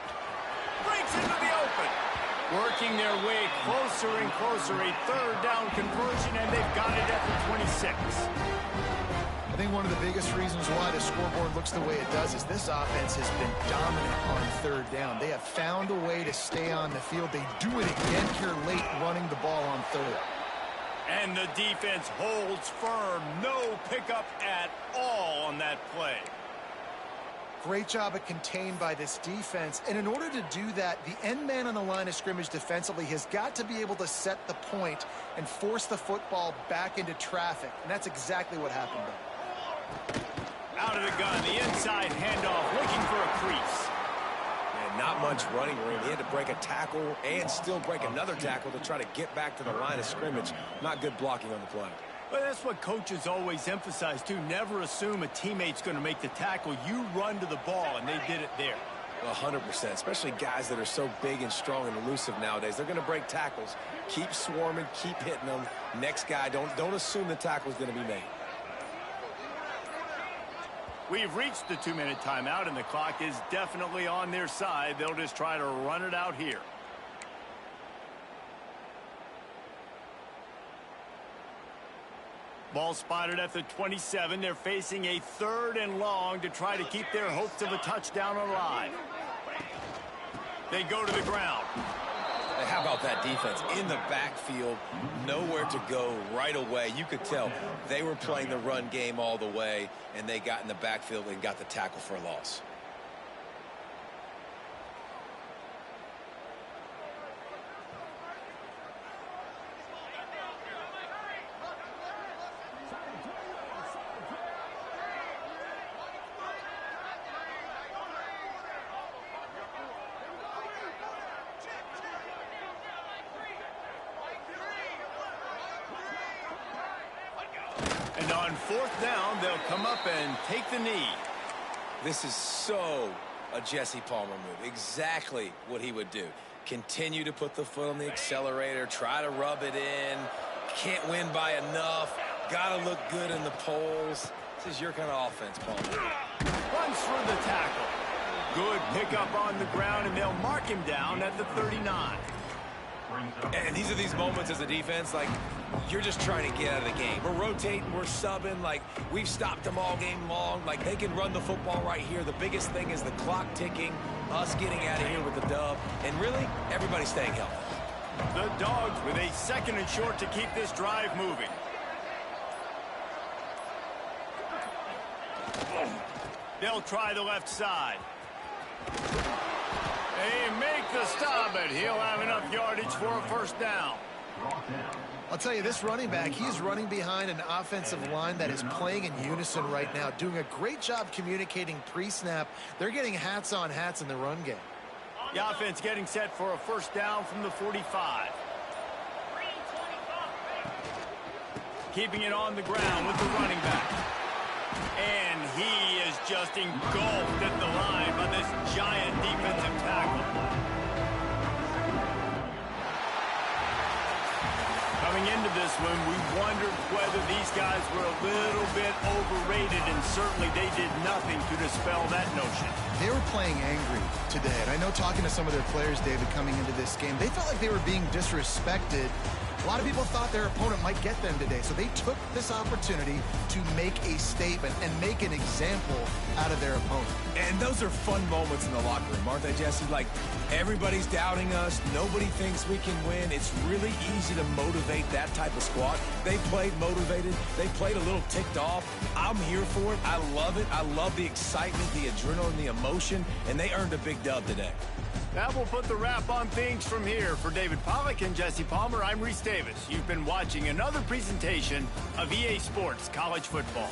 Breaks into the open. Working their way closer and closer. A 3rd down conversion, and they've got it at the 26. I think one of the biggest reasons why the scoreboard looks the way it does is this offense has been dominant on 3rd down. They have found a way to stay on the field. They do it again here late, running the ball on 3rd. And the defense holds firm. No pickup at all on that play. Great job at contained by this defense. And in order to do that, the end man on the line of scrimmage defensively has got to be able to set the point and force the football back into traffic. And that's exactly what happened there. Out of the gun, the inside handoff, looking for a crease. And not much running room. He had to break a tackle and still break another tackle to try to get back to the line of scrimmage. Not good blocking on the play. But that's what coaches always emphasize, too. Never assume a teammate's going to make the tackle. You run to the ball, and they did it there. 100%, especially guys that are so big and strong and elusive nowadays. They're going to break tackles. Keep swarming, keep hitting them. Next guy, don't assume the tackle's going to be made. We've reached the 2-minute timeout, and the clock is definitely on their side. They'll just try to run it out here. Ball spotted at the 27. They're facing a 3rd and long to try to keep their hopes of a touchdown alive. They go to the ground. How about that defense in the backfield, nowhere to go right away. You could tell they were playing the run game all the way, and they got in the backfield and got the tackle for a loss. And on 4th down, they'll come up and take the knee. This is so a Jesse Palmer move. Exactly what he would do. Continue to put the foot on the accelerator, try to rub it in. Can't win by enough. Got to look good in the polls. This is your kind of offense, Palmer. Runs for the tackle. Good pickup on the ground, and they'll mark him down at the 39. And these are these moments as a defense, like, you're just trying to get out of the game. We're rotating, we're subbing, like, we've stopped them all game long. Like, they can run the football right here. The biggest thing is the clock ticking, us getting out of here with the dub, and really, everybody staying healthy. The Dogs with a 2nd and short to keep this drive moving. They'll try the left side. They make the stop, but he'll have enough yardage for a first down. I'll tell you, this running back, he's running behind an offensive line that is playing in unison right now, doing a great job communicating pre-snap. They're getting hats on hats in the run game. The offense getting set for a first down from the 45. Keeping it on the ground with the running back. And he is just engulfed at the line by this giant defensive tackle. Coming into this one, we wondered whether these guys were a little bit overrated, and certainly they did nothing to dispel that notion. They were playing angry today, and I know talking to some of their players, David, coming into this game, they felt like they were being disrespected. A lot of people thought their opponent might get them today, so they took this opportunity to make a statement and make an example out of their opponent. And those are fun moments in the locker room, aren't they, Jesse? Like, everybody's doubting us. Nobody thinks we can win. It's really easy to motivate that type of squad. They played motivated. They played a little ticked off. I'm here for it. I love it. I love the excitement, the adrenaline, the emotion, and they earned a big dub today. That will put the wrap on things from here. For David Pollack and Jesse Palmer, I'm Reese Davis. You've been watching another presentation of EA Sports College Football.